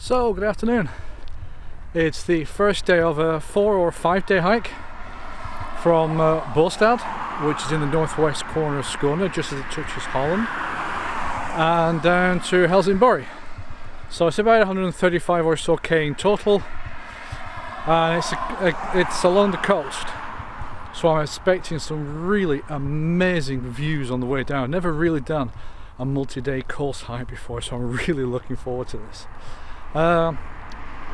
So, good afternoon. It's the first day of a 4 or 5 day hike from Båstad, which is in the northwest corner of Skåne, just as it touches Holland, and down to Helsingborg. So it's about 135 or so k in total, and it's along the coast. So I'm expecting some really amazing views on the way down. Never really done a multi-day coast hike before, so I'm really looking forward to this. The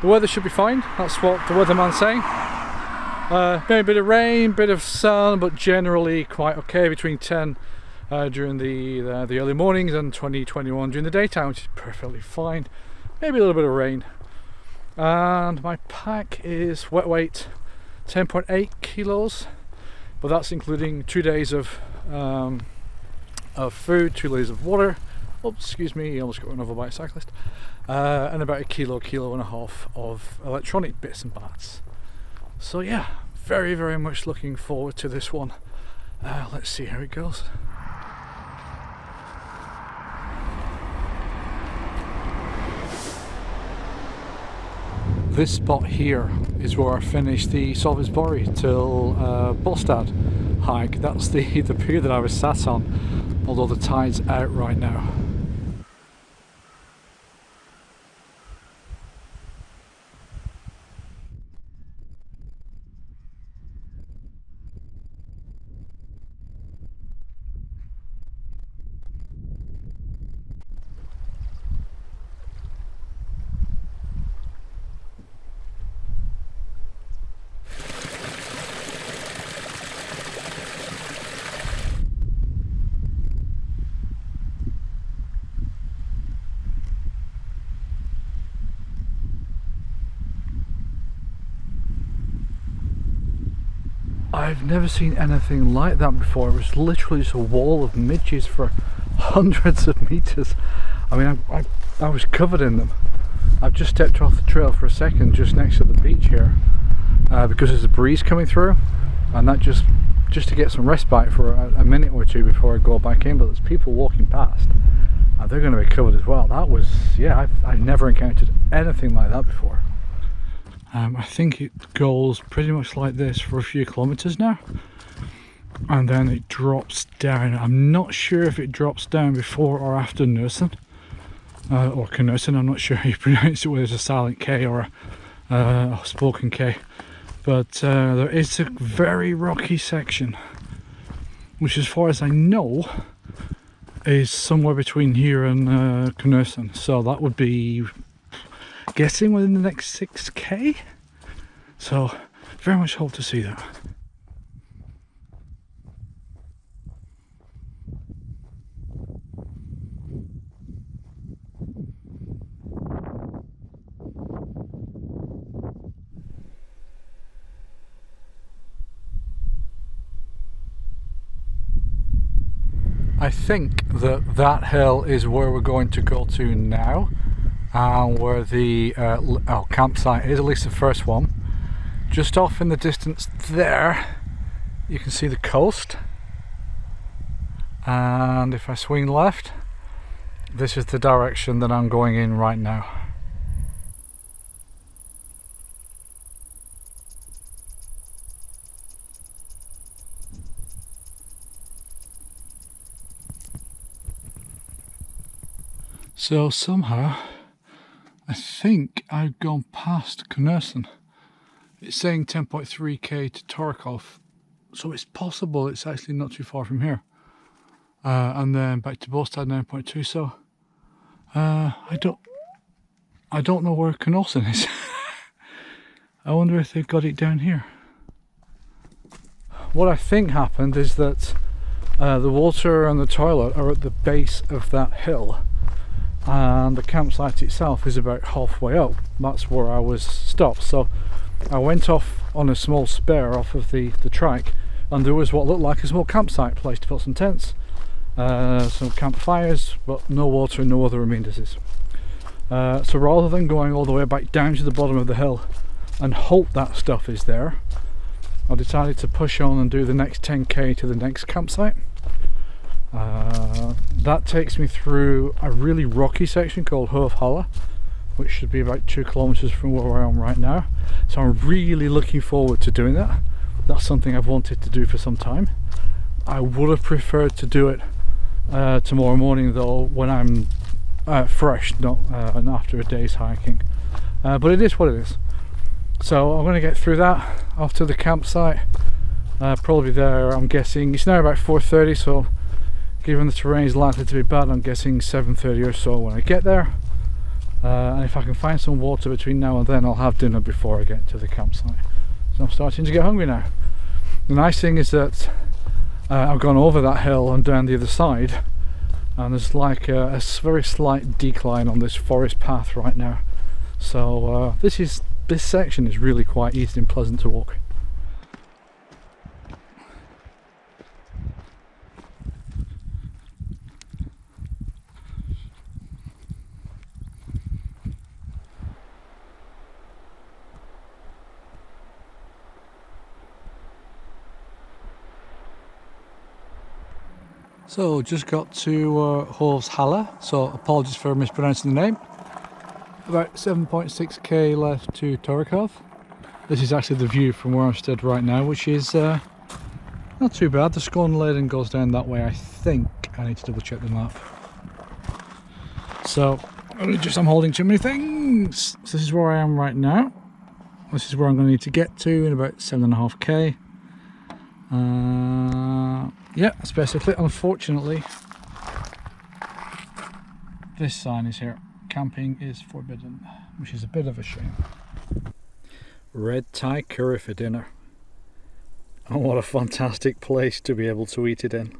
weather should be fine, that's what the weatherman's saying. Maybe a bit of rain, bit of sun, but generally quite okay, between 10 during the early mornings and 20-21 during the daytime, which is perfectly fine. Maybe a little bit of rain. And my pack is wet weight 10.8 kilos, but that's including 2 days of food, 2 days of water. Oh, excuse me, I almost got run over by a cyclist. And about a kilo and a half of electronic bits and bats. So yeah, very much looking forward to this one. Let's see how it goes. This spot here is where I finished the Helsingborg till Båstad hike. That's the pier that I was sat on, although the tide's out right now. I've never seen anything like that before. It was literally just a wall of midges for hundreds of meters. I mean, I was covered in them. I've just stepped off the trail for a second just next to the beach here because there's a breeze coming through, and that just to get some respite for a minute or two before I go back in. But there's people walking past and they're going to be covered as well. That was, yeah, I've never encountered anything like that before. I think it goes pretty much like this for a few kilometers now, and then it drops down. I'm not sure if it drops down before or after Knøsen, or Knøsen. I'm not sure how you pronounce it, whether it's a silent K or a spoken K, but there is a very rocky section, which as far as I know is somewhere between here and Knøsen. So that would be, guessing, within the next 6k. So very much hope to see that. I think that hill is where we're going to go to now, and where the campsite is, at least the first one. Just off in the distance there you can see the coast, and if I swing left, this is the direction that I'm going in right now. So somehow I think I've gone past Knøsen. It's saying 10.3k to Torekov, so it's possible it's actually not too far from here. And then back to Båstad 9.2. So I don't know where Knøsen is. I wonder if they've got it down here. What I think happened is that the water and the toilet are at the base of that hill, and the campsite itself is about halfway up. That's where I was stopped. So I went off on a small spare off of the track, and there was what looked like a small campsite place to put some tents, some campfires, but no water, no other amenities. So rather than going all the way back down to the bottom of the hill and hope that stuff is there, I decided to push on and do the next 10k to the next campsite. That takes me through a really rocky section called Hofhalla, which should be about 2 kilometers from where I am right now. So I'm really looking forward to doing that. That's something I've wanted to do for some time. I would have preferred to do it tomorrow morning though, when I'm fresh, not after a day's hiking. But it is what it is. So I'm going to get through that off to the campsite. Probably there, I'm guessing, it's now about 4:30, so given the terrain is likely to be bad, I'm guessing 7:30 or so when I get there. And if I can find some water between now and then, I'll have dinner before I get to the campsite. So I'm starting to get hungry now. The nice thing is that I've gone over that hill and down the other side, and there's like a very slight decline on this forest path right now. So this section is really quite easy and pleasant to walk. So just got to Hovshalle, so apologies for mispronouncing the name. About 7.6k left to Torekov. This is actually the view from where I'm stood right now, which is not too bad. The Skåneleden goes down that way, I think. I need to double check the map. So I'm holding too many things. So this is where I am right now. This is where I'm going to need to get to in about 7.5k. Yeah, that's basically it. Unfortunately, this sign is here. Camping is forbidden, which is a bit of a shame. Red Thai curry for dinner. And what a fantastic place to be able to eat it in.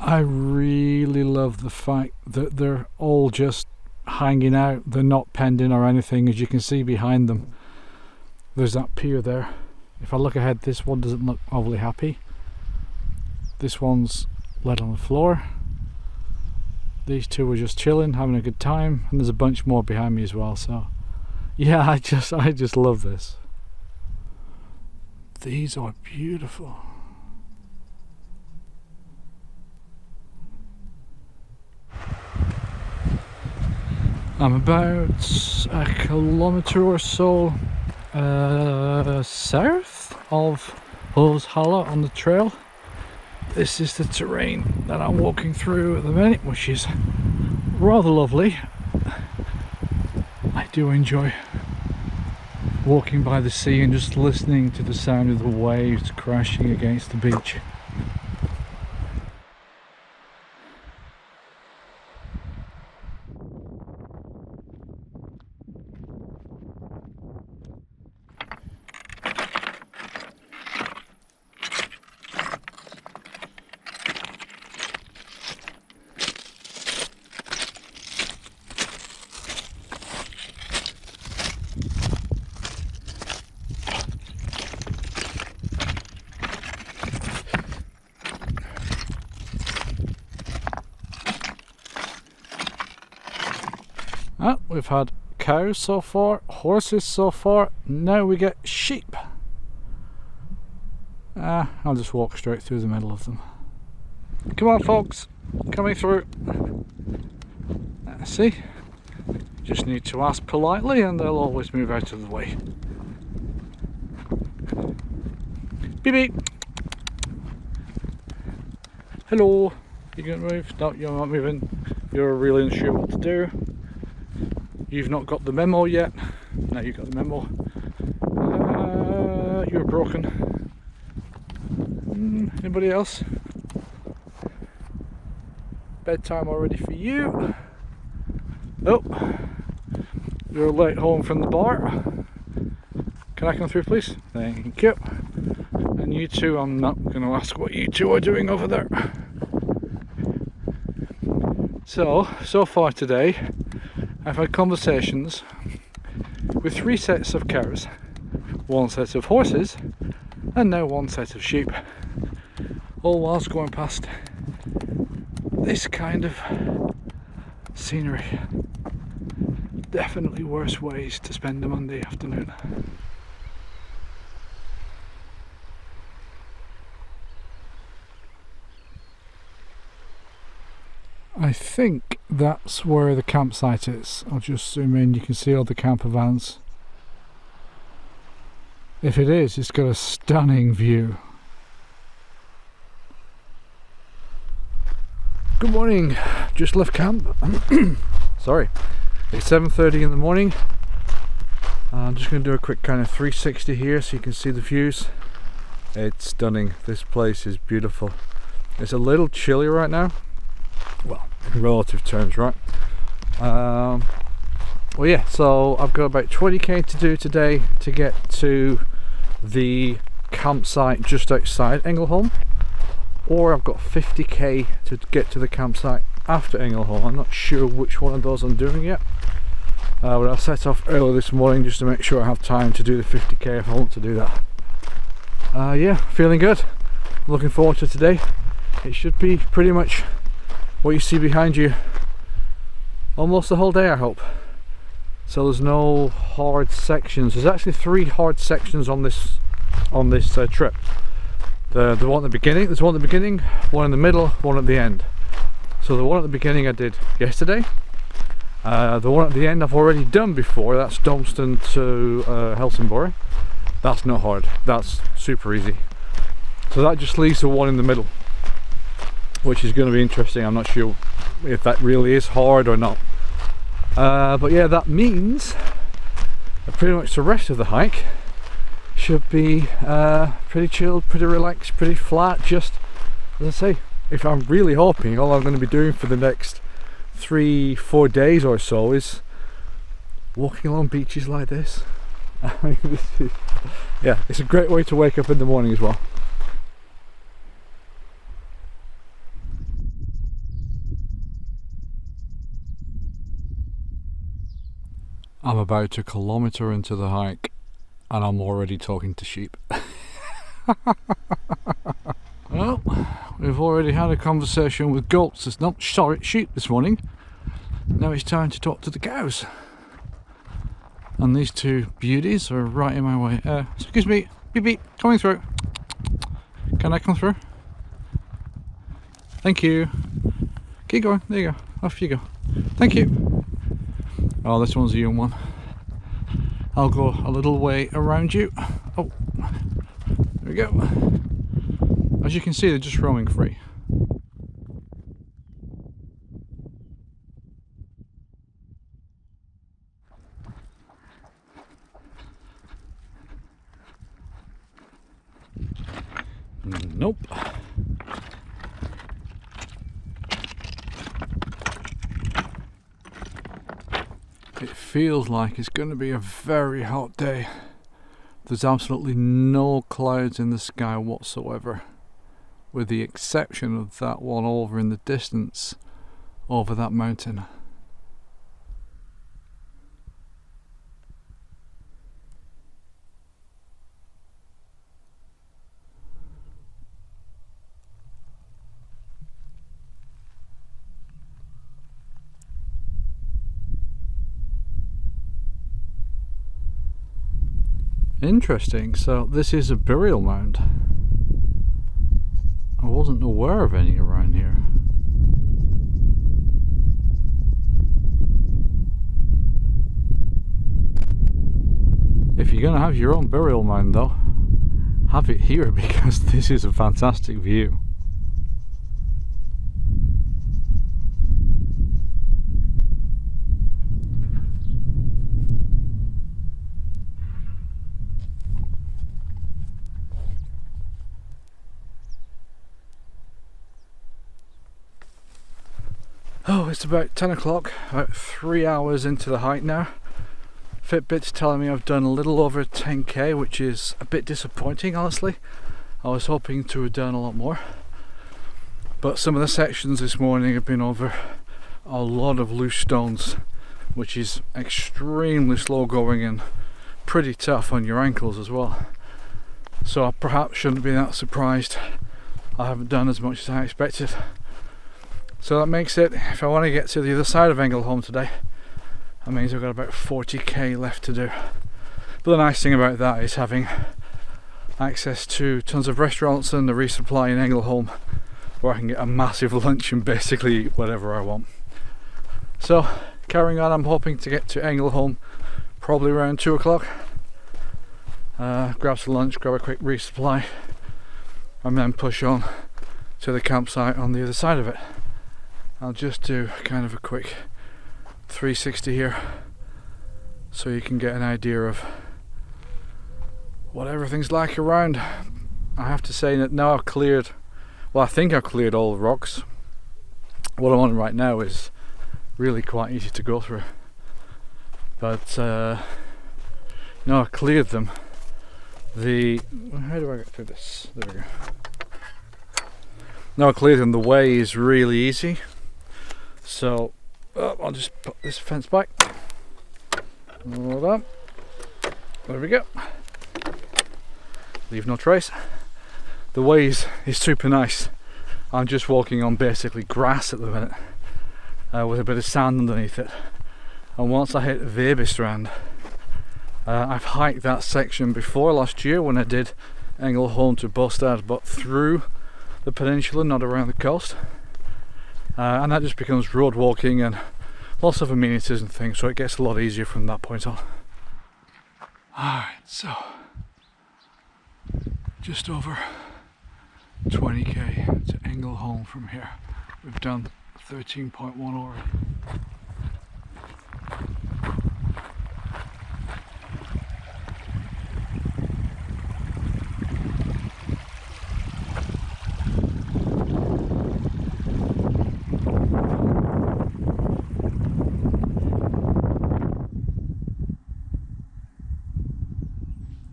I really love the fact that they're all just hanging out. They're not penned in or anything. As you can see behind them, there's that pier there. If I look ahead, this one doesn't look overly happy. This one's laid on the floor. These two are just chilling, having a good time, and there's a bunch more behind me as well. So yeah, I just love this. These are beautiful. I'm about a kilometre or so south of Hovshalle on the trail. This is the terrain that I'm walking through at the minute, which is rather lovely. I do enjoy walking by the sea and just listening to the sound of the waves crashing against the beach. We've had cows so far, horses so far, now we get sheep. I'll just walk straight through the middle of them. Come on folks, coming through. See, just need to ask politely and they'll always move out of the way. Beep beep. Hello, you gonna move? No, you're not moving. You're really unsure what to do. You've not got the memo yet. No, you got the memo. You're broken. Anybody else? Bedtime already for you. Oh, you're late home from the bar. Can I come through, please? Thank you. And you two, I'm not going to ask what you two are doing over there. So far today, I've had conversations with 3 sets of cows, 1 set of horses, and now 1 set of sheep. All whilst going past this kind of scenery. definitely worse ways to spend a Monday afternoon. I think that's where the campsite is. I'll just zoom in, you can see all the camper vans. If it is, it's got a stunning view. Good morning, just left camp. Sorry, it's 7:30 in the morning. I'm just going to do a quick kind of 360 here so you can see the views. It's stunning, this place is beautiful. It's a little chilly right now. Well, in relative terms, right? Well, yeah, so I've got about 20k to do today to get to the campsite just outside Ängelholm, or I've got 50k to get to the campsite after Ängelholm. I'm not sure which one of those I'm doing yet, but I'll set off early this morning just to make sure I have time to do the 50k if I want to do that. Yeah, feeling good, looking forward to today. It should be pretty much what you see behind you almost the whole day, I hope. So there's no hard sections. There's actually 3 hard sections on this trip. The one at the beginning, there's one at the beginning, one in the middle, one at the end. So the one at the beginning I did yesterday. The one at the end I've already done before. That's Båstad to Helsingborg. That's not hard, that's super easy. So that just leaves the one in the middle, which is going to be interesting. I'm not sure if that really is hard or not. But yeah, that means that pretty much the rest of the hike should be pretty chilled, pretty relaxed, pretty flat. Just, as I say, if I'm really hoping, all I'm going to be doing for the next 3-4 days or so is walking along beaches like this. I mean, yeah, it's a great way to wake up in the morning as well. I'm about a kilometre into the hike and I'm already talking to sheep. Well, we've already had a conversation with goats, no, sorry, sheep this morning. Now it's time to talk to the cows. And these 2 beauties are right in my way. Excuse me, beep beep, coming through. Can I come through? Thank you. Keep going, there you go, off you go. Thank you. Oh, this one's a young one. I'll go a little way around you. Oh, there we go. As you can see, they're just roaming free. Nope. It feels like it's going to be a very hot day. There's absolutely no clouds in the sky whatsoever, with the exception of that one over in the distance, over that mountain. Interesting, so this is a burial mound. I wasn't aware of any around here. If you're going to have your own burial mound though, have it here because this is a fantastic view. Oh, it's about 10 o'clock, about 3 hours into the hike now. Fitbit's telling me I've done a little over 10k, which is a bit disappointing, honestly. I was hoping to have done a lot more. But some of the sections this morning have been over a lot of loose stones, which is extremely slow going and pretty tough on your ankles as well. So I perhaps shouldn't be that surprised I haven't done as much as I expected. So that makes it, if I want to get to the other side of Ängelholm today, That means I've got about 40k left to do. But the nice thing about that is having access to tons of restaurants and the resupply in Ängelholm, where I can get a massive lunch and basically eat whatever I want. So carrying on, I'm hoping to get to Ängelholm probably around 2 o'clock. Grab some lunch, grab a quick resupply, and then push on to the campsite on the other side of it. I'll just do kind of a quick 360 here so you can get an idea of what everything's like around. I have to say that now I've cleared, well, I think I've cleared all the rocks. What I'm on right now is really quite easy to go through, but no, I've cleared them. How do I get through this? There we go. Now I cleared them, the way is really easy. So I'll just put this fence back. Hold on. There we go. Leave no trace. The way is super nice. I'm just walking on basically grass at the minute, with a bit of sand underneath it. And once I hit Vebestrand, I've hiked that section before last year when I did Ängelholm to Båstad, but through the peninsula, not around the coast. And that just becomes road walking and lots of amenities and things, so it gets a lot easier from that point on. Alright, so just over 20k to Ängelholm from here. We've done 13.1 already.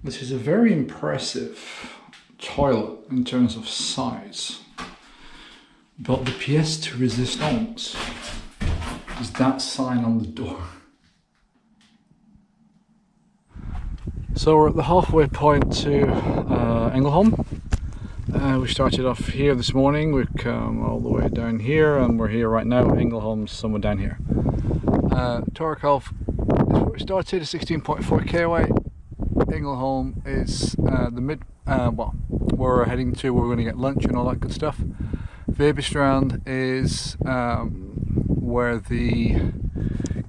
This is a very impressive toilet in terms of size, but the pièce de résistance is that sign on the door. So we're at the halfway point to Ängelholm. We started off here this morning, we've come all the way down here and we're here right now. Ängelholm's somewhere down here. Torekov is where we started, 16.4k away. Ängelholm is the mid, well, we're heading to where we're going to get lunch and all that good stuff. Vebestrand is where the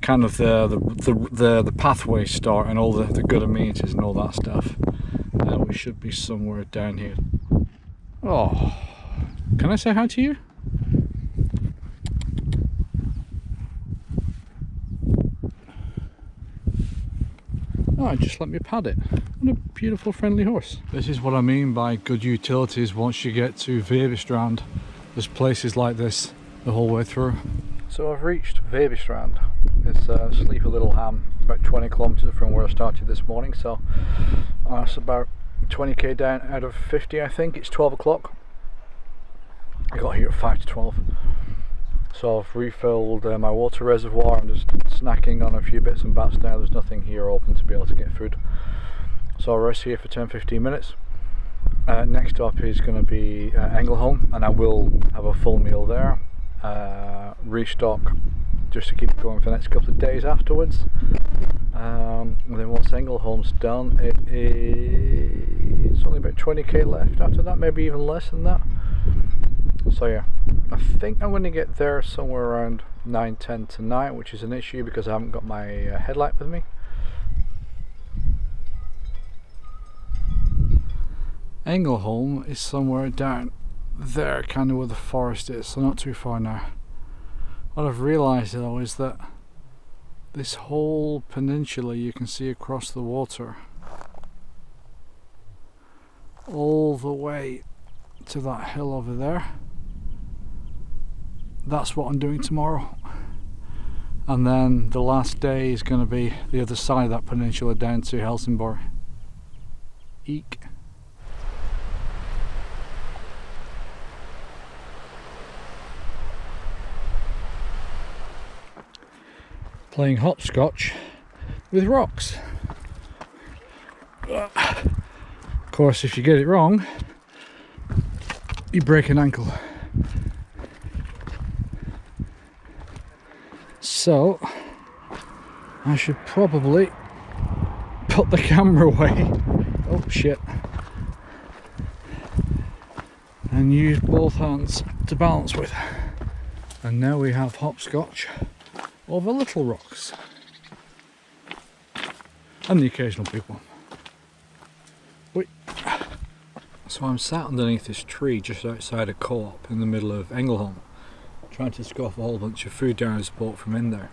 kind of the pathways start and all the good amenities and all that stuff. We should be somewhere down here. Oh, can I say hi to you? Oh, just let me pat it. What a beautiful, friendly horse. This is what I mean by good utilities. Once you get to Vebestrand, there's places like this the whole way through. So I've reached Vebestrand. It's a sleepy little ham, about 20 kilometers from where I started this morning. So it's about 20k down out of 50, I think. It's 12 o'clock. I got here at 5 to 12. So I've refilled my water reservoir. I'm just snacking on a few bits and bats now. There's nothing here open to be able to get food. So I'll rest here for 10-15 minutes. Next stop is going to be Ängelholm, and I will have a full meal there. Restock just to keep going for the next couple of days afterwards. And then once Ängelholm's done, it's only about 20k left after that, maybe even less than that. So yeah, I think I'm going to get there somewhere around 9-10 tonight, which is an issue because I haven't got my headlight with me. Ängelholm is somewhere down there, kind of where the forest is, so not too far now. What I've realised though is that this whole peninsula you can see across the water all the way to that hill over there. That's what I'm doing tomorrow, and then the last day is going to be the other side of that peninsula down to Helsingborg. Eek. Playing hopscotch with rocks. Of course, if you get it wrong, you break an ankle. So I should probably put the camera away. Oh shit. And use both hands to balance with. And now we have hopscotch over little rocks. And the occasional big one. Wait. So I'm sat underneath this tree just outside a co-op in the middle of Ängelholm, trying to scoff a whole bunch of food down his boat from in there.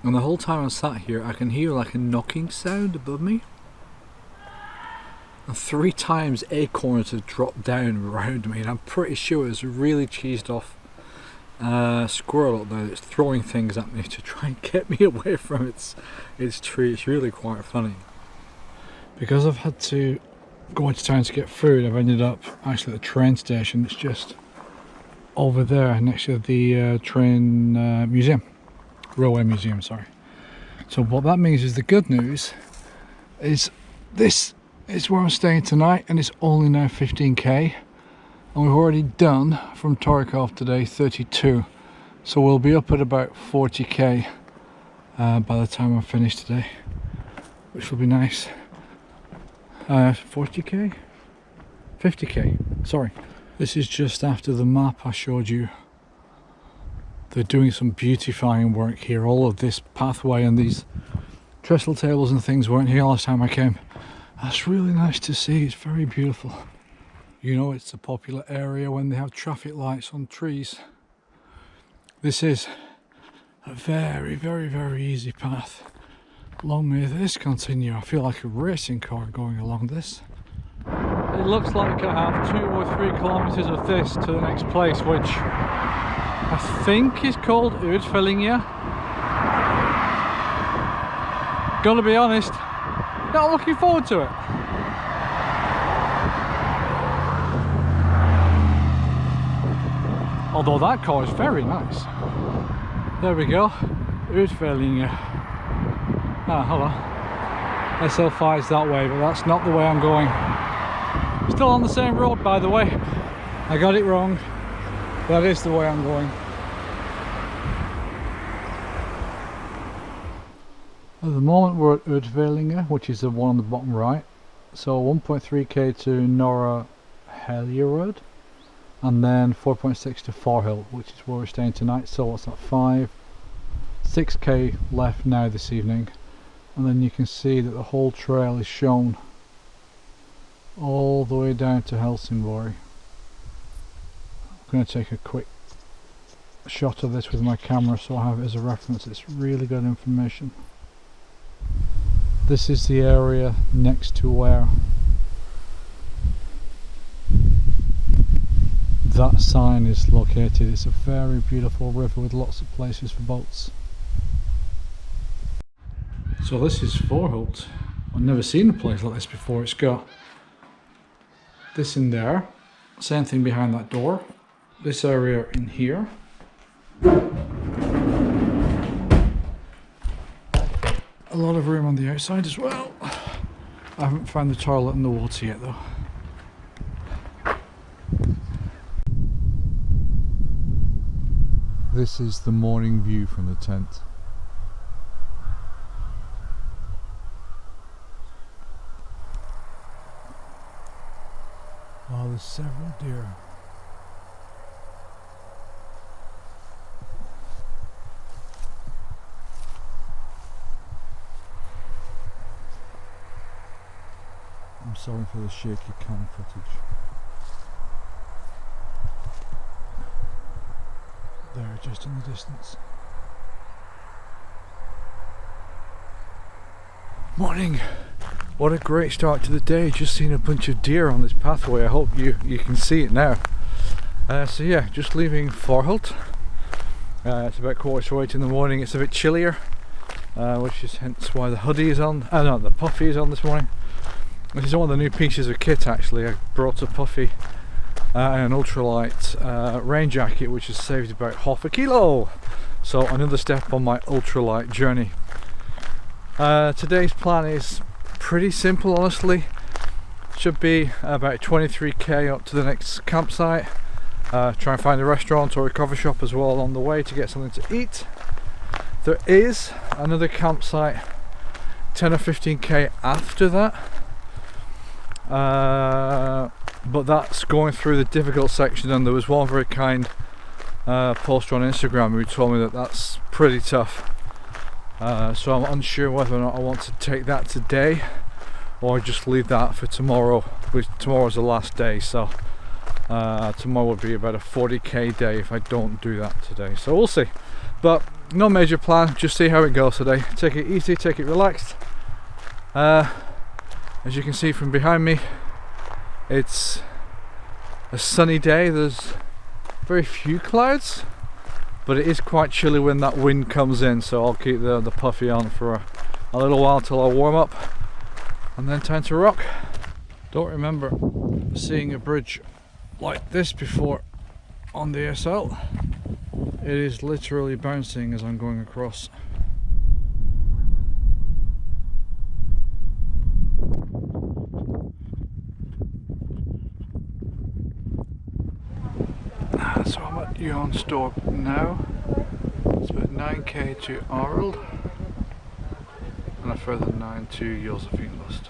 And the whole time I'm sat here I can hear like a knocking sound above me. And 3 times acorns have dropped down around me, and I'm pretty sure it's a really cheesed off squirrel up there that's throwing things at me to try and get me away from its tree. It's really quite funny. Because I've had to go into town to get food, I've ended up actually at the train station. It's just over there next to the train museum, railway museum, sorry. So what that means is the good news is this is where I'm staying tonight, and it's only now 15k, and we've already done from Torekov today 32, so we'll be up at about 40k by the time I'm finished today, which will be nice. 40k? 50k, sorry. This is just after the map I showed you. They're doing some beautifying work here. All of this pathway and these trestle tables and things weren't here last time I came. That's really nice to see. It's very beautiful. You know, it's a popular area when they have traffic lights on trees. This is a very, very, very easy path. Long may this continue. I feel like a racing car going along this. It looks like I have 2 or 3 kilometers of this to the next place, which I think is called Utfellinge. Gotta be honest, not looking forward to it. Although that car is very nice. There we go, Utfellinge. Ah, hello. SL5 is that way, but that's not the way I'm going. Still on the same road, by the way. I got it wrong. That is the way I'm going. At the moment we're at Utfellinge, which is the one on the bottom right. So 1.3k to Norra Helgerud, and then 4.6 to Farhult, which is where we're staying tonight. So what's that, 6k left now this evening. And then you can see that the whole trail is shown all the way down to Helsingborg. I'm going to take a quick shot of this with my camera so I have it as a reference. It's really good information. This is the area next to where that sign is located. It's a very beautiful river with lots of places for boats. So this is Farhult. I've never seen a place like this before. It's got this in there, same thing behind that door, this area in here, a lot of room on the outside as well. I haven't found the toilet in the water yet though. This is the morning view from the tent. Oh, there's several deer. I'm sorry for the shaky cam footage. There, just in the distance. Morning! What a great start to the day. Just seen a bunch of deer on this pathway. I hope you can see it now. So yeah, just leaving Farhult. It's about 8:15 in the morning. It's a bit chillier, which is hence why the hoodie is on. No, the puffy is on this morning. This is one of the new pieces of kit actually. I brought a puffy and an ultralight rain jacket, which has saved about half a kilo. So another step on my ultralight journey. Today's plan is pretty simple, honestly. Should be about 23k up to the next campsite. Try and find a restaurant or a coffee shop as well on the way to get something to eat. There is another campsite 10 or 15k after that, but that's going through the difficult section, and there was one very kind poster on Instagram who told me that that's pretty tough. So I'm unsure whether or not I want to take that today or just leave that for tomorrow, which tomorrow's the last day. So tomorrow will be about a 40k day if I don't do that today, so we'll see. But no major plan, just see how it goes today. Take it easy, take it relaxed. As you can see from behind me, it's a sunny day. There's very few clouds, but it is quite chilly when that wind comes in, so I'll keep the puffy on for a little while till I warm up, and then time to rock. Don't remember seeing a bridge like this before on the SL. It is literally bouncing as I'm going across. So I'm at Jonstorp now. It's about 9k to Arild and a further 9 to Josephinlust.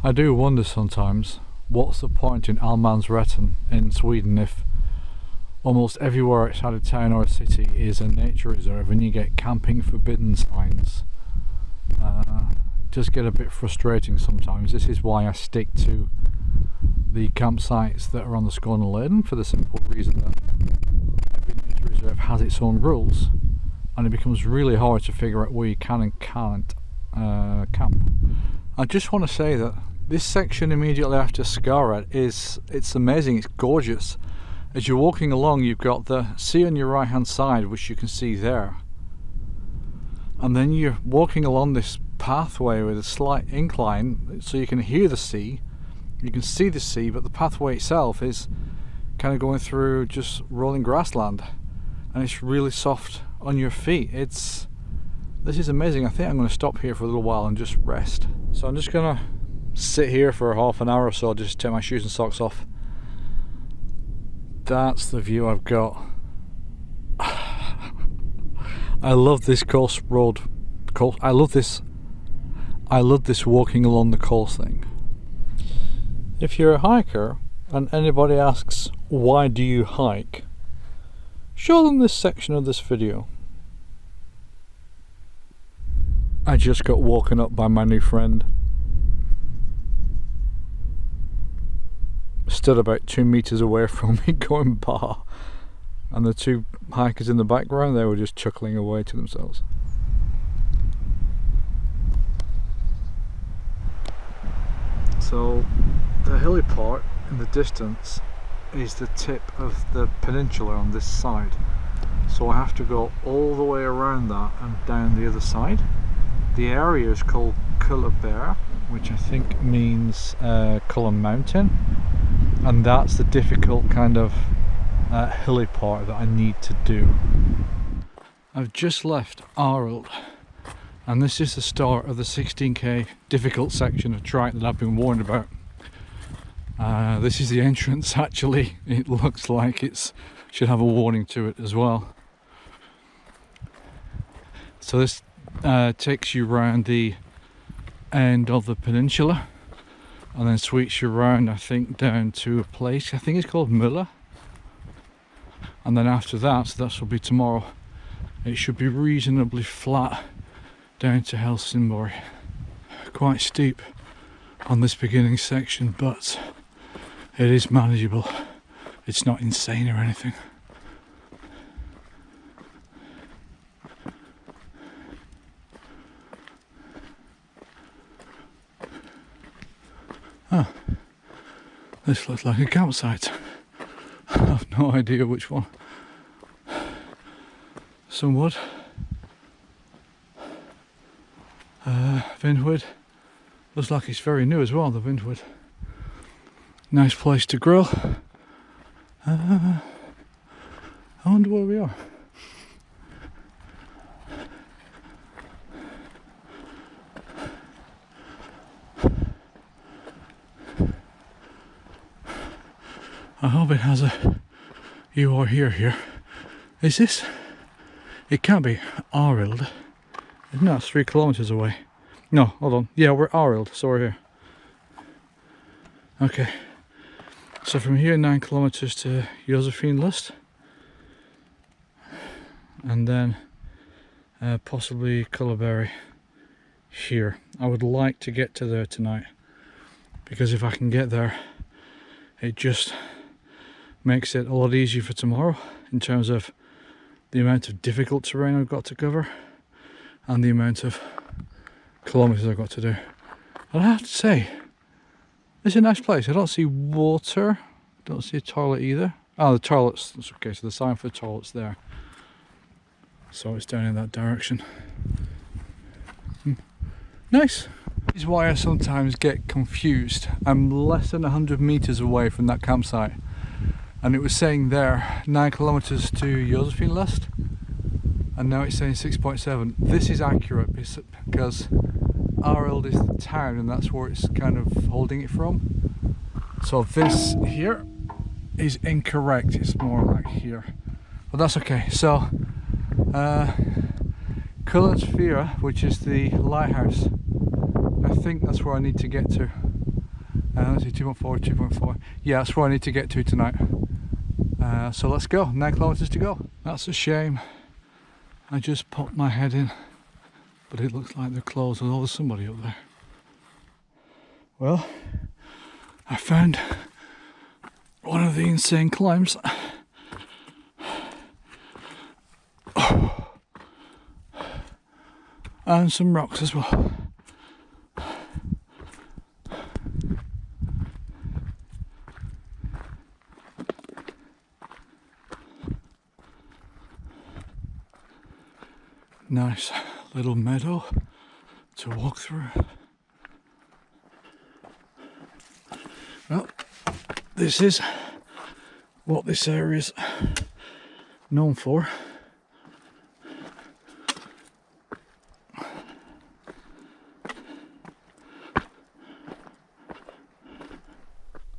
I do wonder sometimes, what's the point in Allemansrätten in Sweden if almost everywhere outside of town or a city is a nature reserve and you get camping forbidden signs? It does get a bit frustrating sometimes. This is why I stick to the campsites that are on the Skåneleden, for the simple reason that every nature reserve has its own rules, and it becomes really hard to figure out where you can and can't camp. I just want to say that this section immediately after Skaret it's amazing, it's gorgeous. As you're walking along, you've got the sea on your right hand side, which you can see there, and then you're walking along this pathway with a slight incline, so you can hear the sea, you can see the sea, but the pathway itself is kind of going through just rolling grassland, and it's really soft on your feet. This is amazing. I think I'm going to stop here for a little while and just rest. So I'm just going to sit here for half an hour or so, just take my shoes and socks off. That's the view I've got. I love this coast road. I love this walking along the coast thing. If you're a hiker and anybody asks, why do you hike? Show them this section of this video. I just got woken up by my new friend. Stood about 2 meters away from me going bar, and the two hikers in the background, they were just chuckling away to themselves. So the hilly part in the distance is the tip of the peninsula on this side, so I have to go all the way around that and down the other side. The area is called Kullaberg, which I think means Kullen Mountain, and that's the difficult kind of hilly part that I need to do. I've just left Arild, and this is the start of the 16k difficult section of track that I've been warned about. This is the entrance. Actually, it looks like it should have a warning to it as well. So this takes you round the end of the peninsula and then sweeps you round, I think, down to a place, I think it's called Müller, and then after that, so that will be tomorrow, it should be reasonably flat down to Helsingborg. Quite steep on this beginning section, but It is manageable. It's not insane or anything. Oh, this looks like a campsite. I have no idea which one. Some wood. Vindwood. Looks like it's very new as well, the Vindwood. Nice place to grill. I wonder where we are. I hope it has a "you are here." Is this? It can't be Arild. Isn't that 3 kilometers away? No, hold on. Yeah, we're Arild, so we're here. Okay. So from here 9 kilometers to Josephinlust. And then possibly Kullaberg Fyr. I would like to get to there tonight, because if I can get there, it just makes it a lot easier for tomorrow in terms of the amount of difficult terrain I've got to cover and the amount of kilometers I've got to do. And I have to say, it's a nice place. I don't see water, don't see a toilet either. Oh, the toilet's, that's okay, so the sign for the toilet's there. So it's down in that direction. Nice. This is why I sometimes get confused. I'm less than 100 meters away from that campsite, and it was saying there 9 kilometers to Josephinlust, and now it's saying 6.7. This is accurate because Arild is the town, and that's where it's kind of holding it from. So this here is incorrect. It's more like here, but that's okay. So Kullens Fyr, which is the lighthouse, I think that's where I need to get to. Let's see, 2.4, 2.4. Yeah, that's where I need to get to tonight. So let's go. 9 kilometers to go. That's a shame. I just popped my head in, but it looks like they're closed. Oh, there's somebody up there. Well, I found one of the insane climbs. And some rocks as well. Nice little meadow to walk through. Well, this is what this area is known for.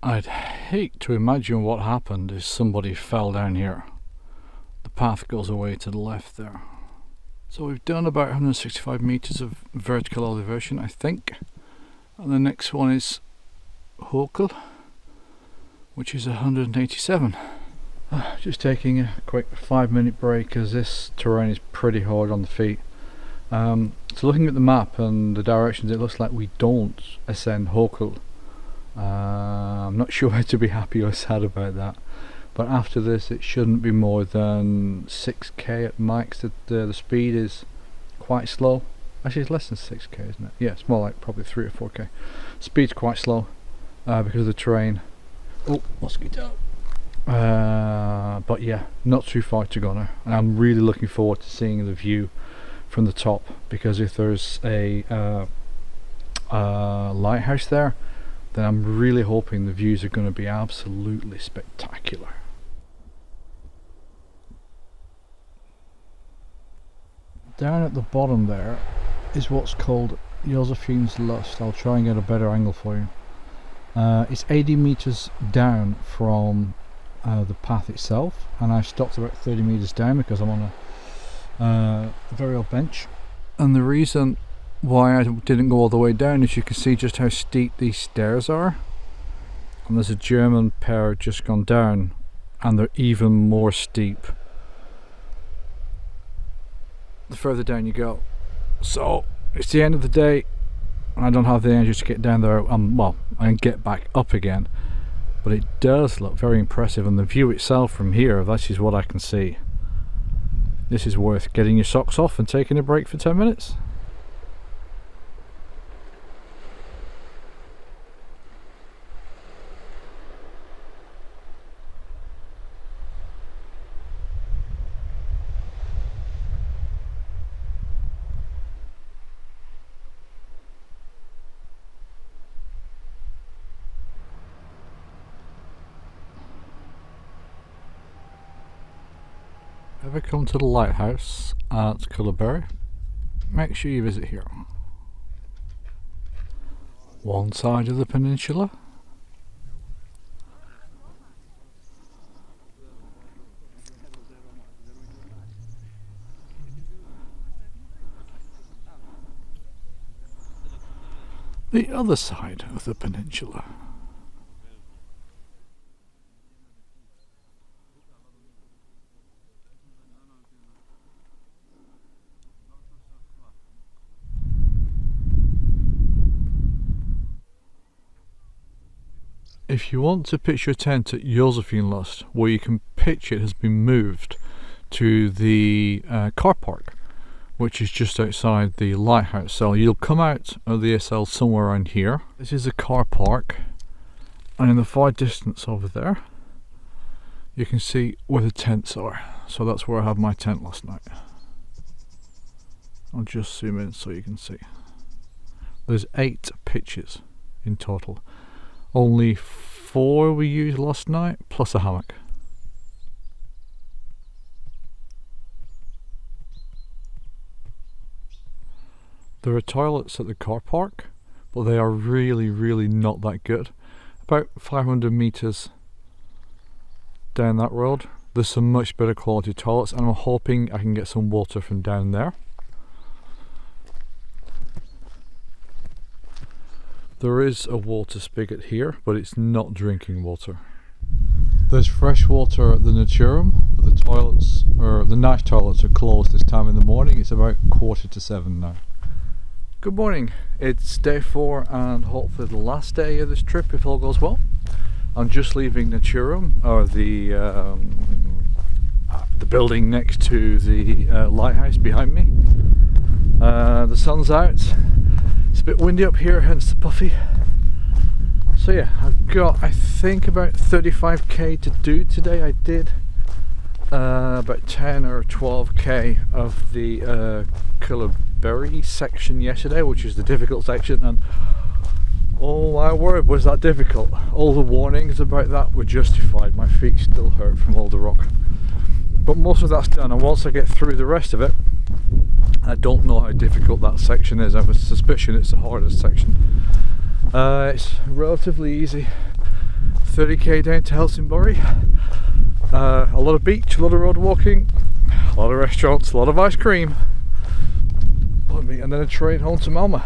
I'd hate to imagine what happened if somebody fell down here. The path goes away to the left there. So we've done about 165 meters of vertical elevation, I think. And the next one is Håkul, which is 187. Just taking a quick 5-minute break, as this terrain is pretty hard on the feet. So looking at the map and the directions, it looks like we don't ascend Håkul. I'm not sure whether to be happy or sad about that, but after this it shouldn't be more than 6k at max. The speed is quite slow. Actually, it's less than 6k, isn't it? Yeah, it's more like probably 3 or 4k. Speed's quite slow because of the terrain. Oh, mosquito. But yeah, not too far to go now, and I'm really looking forward to seeing the view from the top, because if there's a lighthouse there, then I'm really hoping the views are going to be absolutely spectacular. Down at the bottom there is what's called Josephinlust. I'll try and get a better angle for you. It's 80 meters down from the path itself, and I stopped about 30 meters down because I'm on a very old bench. And the reason why I didn't go all the way down is you can see just how steep these stairs are, and there's a German pair just gone down and they're even more steep the further down you go. So it's the end of the day, I don't have the energy to get down there, well, and get back up again. but it does look very impressive, and the view itself from here, that is what I can see. This is worth getting your socks off and taking a break for 10 minutes. Ever come to the lighthouse at Kullaberg, make sure you visit here. One side of the peninsula, the other side of the peninsula. If you want to pitch your tent at Josephinlust, where you can pitch it has been moved to the car park, which is just outside the lighthouse. So you'll come out of the SL somewhere around here. This is a car park, and in the far distance over there you can see where the tents are. So that's where I had my tent last night. I'll just zoom in so you can see. There's 8 pitches in total. Only 4 we used last night, plus a hammock. There are toilets at the car park, but they are really not that good. About 500 meters down that road, there's some much better quality toilets, and I'm hoping I can get some water from down there. There is a water spigot here, but it's not drinking water. There's fresh water at the Naturum, but the toilets, or the night toilets, are closed this time in the morning. It's about 6:45 now. Good morning. It's day 4 and hopefully the last day of this trip if all goes well. I'm just leaving Naturum, or the building next to the lighthouse behind me. The sun's out. It's a bit windy up here, hence the puffy. So yeah, I've got, I think, about 35k to do today. I did about 10 or 12k of the Kullaberg section yesterday, which is the difficult section, and oh my word, was that difficult. All the warnings about that were justified. My feet still hurt from all the rock. But most of that's done, and once I get through the rest of it, I don't know how difficult that section is. I have a suspicion it's the hardest section. It's relatively easy. 30k down to Helsingborg. A lot of beach, a lot of road walking, a lot of restaurants, a lot of ice cream. And then a train home to Malmö.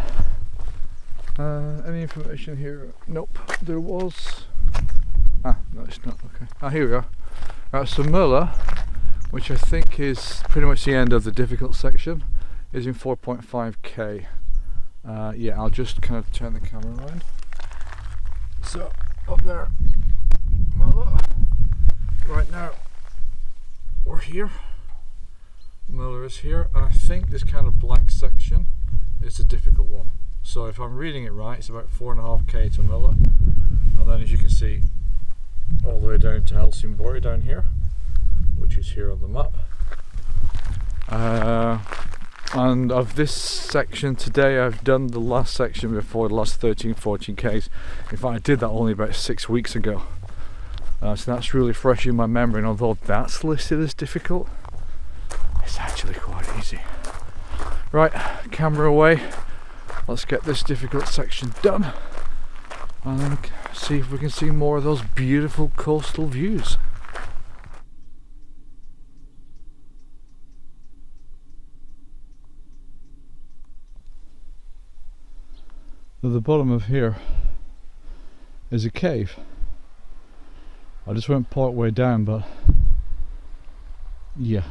Any information here? Nope. There was... no, it's not. Okay. Here we are. Right, so Möller, which I think is pretty much the end of the difficult section, is in 4.5k. Yeah, I'll just kind of turn the camera around. So, up there, Möller. Right now, we're here. Möller is here, and I think this kind of black section is a difficult one. So if I'm reading it right, it's about 4.5k to Möller, and then as you can see, all the way down to Helsingborg down here, which is here on the map. And of this section today, I've done the last section before, the last 13-14k's. In fact, I did that only about 6 weeks ago. So that's really fresh in my memory, and although that's listed as difficult, it's actually quite easy. Right, camera away. Let's get this difficult section done, and then see if we can see more of those beautiful coastal views. At the bottom of here is a cave. I just went part way down, but yeah,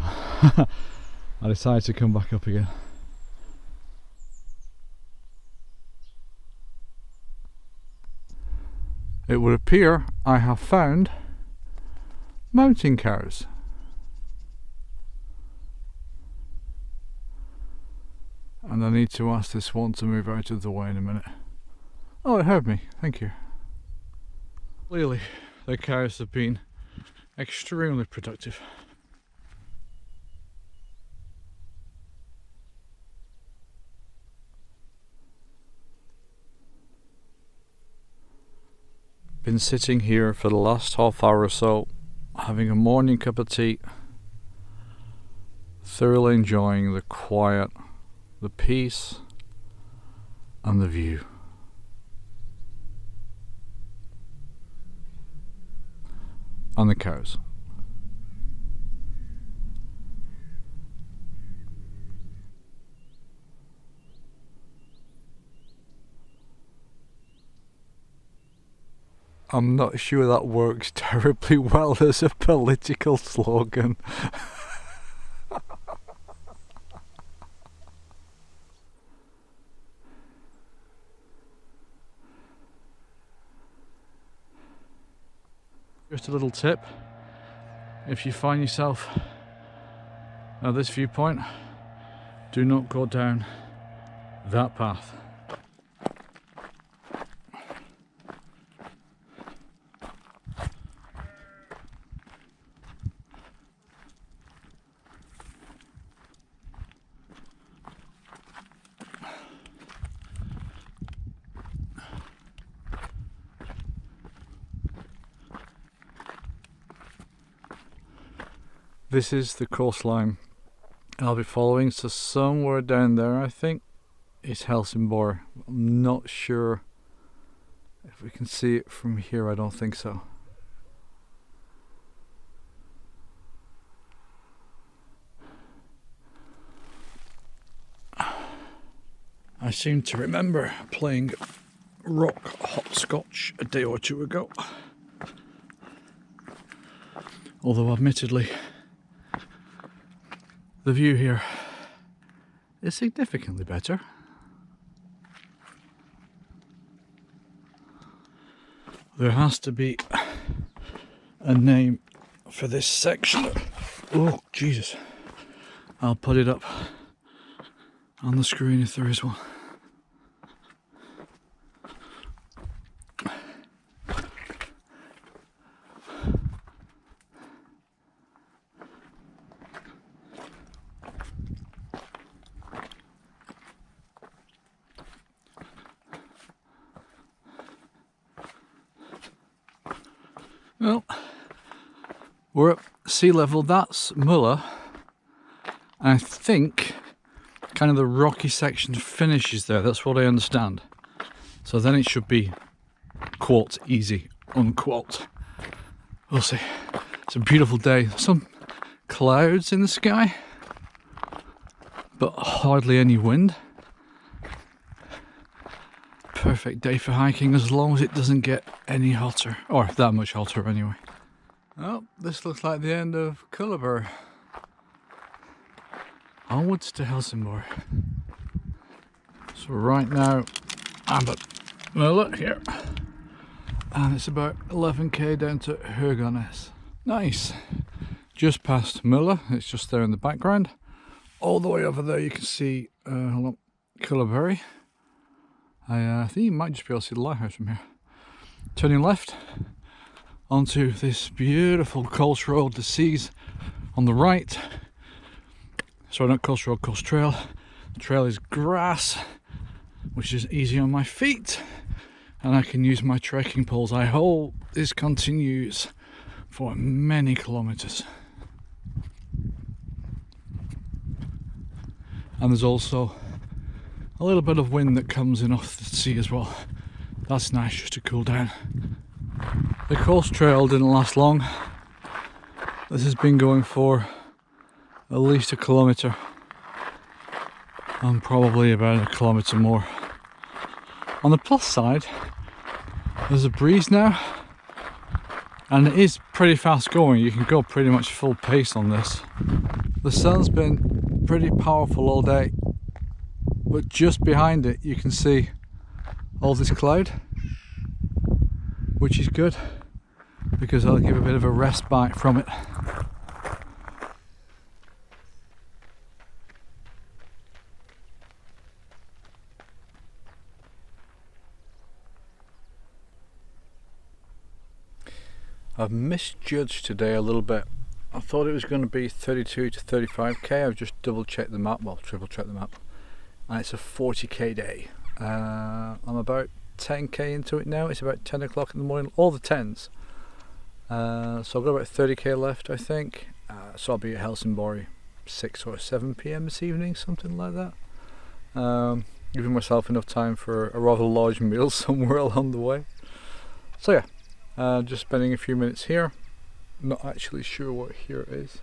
I decided to come back up again. it would appear I have found mountain cows. And I need to ask this one to move out of the way in a minute. Oh, it heard me, thank you. Clearly, the cows have been extremely productive. Been sitting here for the last half hour or so, having a morning cup of tea, thoroughly enjoying the quiet, the peace and the view. And the cows. I'm not sure that works terribly well as a political slogan. Just a little tip, if you find yourself at this viewpoint, do not go down that path. This is the coastline I'll be following, so somewhere down there I think is Helsingborg. I'm not sure if we can see it from here, I don't think so. I seem to remember playing rock hopscotch a day or two ago, although admittedly the view here is significantly better. There has to be a name for this section. Oh Jesus, I'll put it up on the screen if there is one. Well, we're at sea level. That's Muller. I think kind of the rocky section finishes there. That's what I understand. So then it should be, quote, easy, unquote. We'll see. It's a beautiful day. Some clouds in the sky, but hardly any wind. Perfect day for hiking as long as it doesn't get any hotter, or that much hotter anyway. Well, this looks like the end of Kullaberg. Onwards to Helsingborg. So right now I'm at Muller here, and it's about 11k down to Höganäs. Nice. Just past Muller, it's just there in the background. All the way over there you can see Kullaberg. I think you might just be able to see the lighthouse from here. Turning left onto this beautiful coast road. The sea's on the right. Sorry, not coast road, coast trail. The trail is grass, which is easy on my feet, and I can use my trekking poles. I hope this continues for many kilometers. And there's also a little bit of wind that comes in off the sea as well. That's nice just to cool down. The coast trail didn't last long. This has been going for at least a kilometre and probably about a kilometre more. On the plus side, there's a breeze now, and it is pretty fast going. You can go pretty much full pace on this. The sun's been pretty powerful all day, but just behind it you can see all this cloud. which is good because I'll give a bit of a respite from it. I've misjudged today a little bit. I thought it was going to be 32 to 35k. I've just double checked the map, well, triple checked the map, and it's a 40k day. I'm about 10k into it now. It's about 10 o'clock in the morning, all the 10s. So I've got about 30k left, I think. So I'll be at Helsingborg 6 or 7 p.m. this evening, something like that. Giving myself enough time for a rather large meal somewhere along the way. So yeah. Just spending a few minutes here. Not actually sure what here is.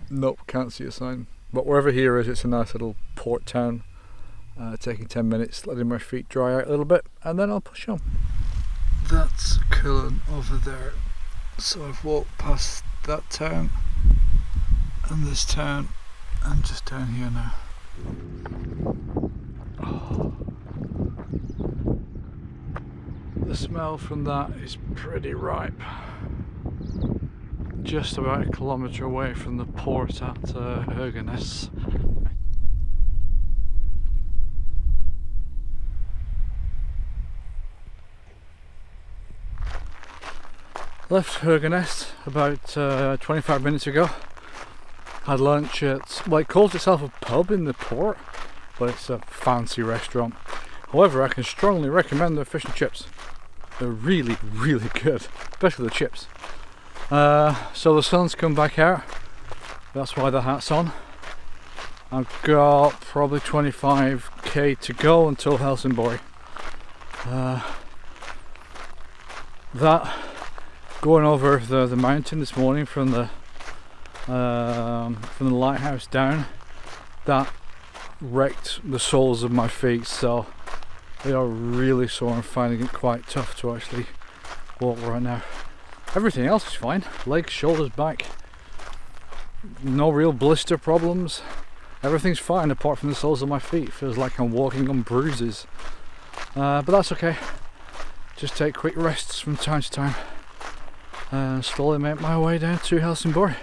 Nope, can't see a sign. But wherever here is, it's a nice little port town. Taking 10 minutes, letting my feet dry out a little bit, and then I'll push on. That's Kullen over there. So I've walked past that town and this town, and just down here now. Oh. The smell from that is pretty ripe. Just about a kilometre away from the port at Höganäs. Left Höganäs about 25 minutes ago. Had lunch at, well, it calls itself a pub in the port, but it's a fancy restaurant. However, I can strongly recommend their fish and chips. They're really, really good, especially the chips. So the sun's come back out, that's why the hat's on. I've got probably 25k to go until Helsingborg. That going over the mountain this morning from the lighthouse down, that wrecked the soles of my feet, so they are really sore and finding it quite tough to actually walk right now. Everything else is fine. Legs, shoulders, back. No real blister problems. Everything's fine apart from the soles of my feet. Feels like I'm walking on bruises. But that's okay. Just take quick rests from time to time. And slowly make my way down to Helsingborg.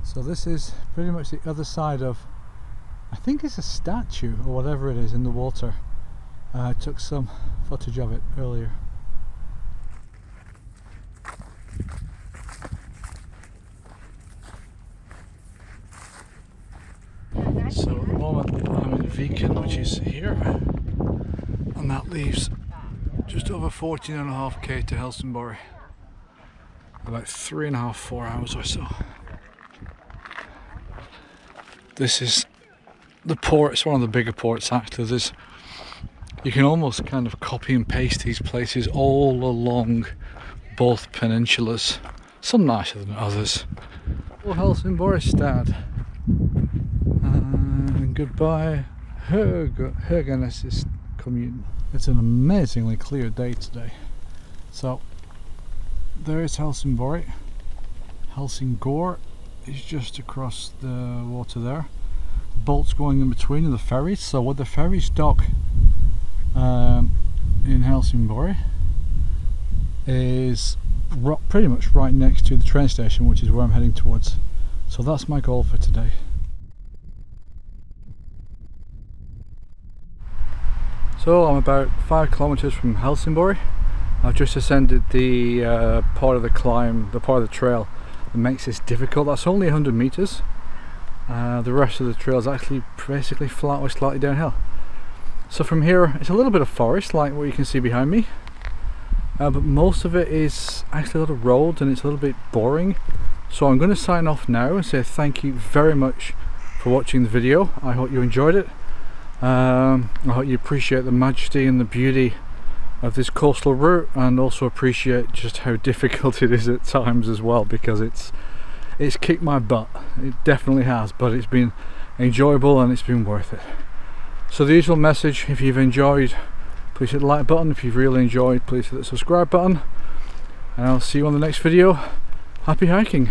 So this is pretty much the other side of, I think it's a statue or whatever it is in the water. I took some footage of it earlier. So at the moment I'm in Viken, which is here, and that leaves just over 14.5k to Helsingborg. About 3.5–4 hours or so. This is the port. It's one of the bigger ports actually. You can almost kind of copy and paste these places all along both peninsulas. Some nicer than others. Well, Helsingborg Stad. And goodbye Höganäs commune. It's an amazingly clear day today. So there is Helsingborg. Helsingborg is just across the water there. Boats going in between and the ferries. So where the ferries dock in Helsingborg is pretty much right next to the train station, which is where I'm heading towards. So that's my goal for today. So I'm about 5 kilometers from Helsingborg. I've just ascended the part of the climb, the part of the trail that makes this difficult. That's only 100 meters. The rest of the trail is actually basically flat or slightly downhill. So from here it's a little bit of forest like what you can see behind me, but most of it is actually a lot of road and it's a little bit boring. So I'm going to sign off now and say thank you very much for watching the video. I hope you enjoyed it. I hope you appreciate the majesty and the beauty of this coastal route, and also appreciate just how difficult it is at times as well, because it's kicked my butt. It definitely has, but it's been enjoyable and it's been worth it. So the usual message: if you've enjoyed, please hit the like button. If you've really enjoyed, please hit the subscribe button, and I'll see you on the next video. Happy hiking.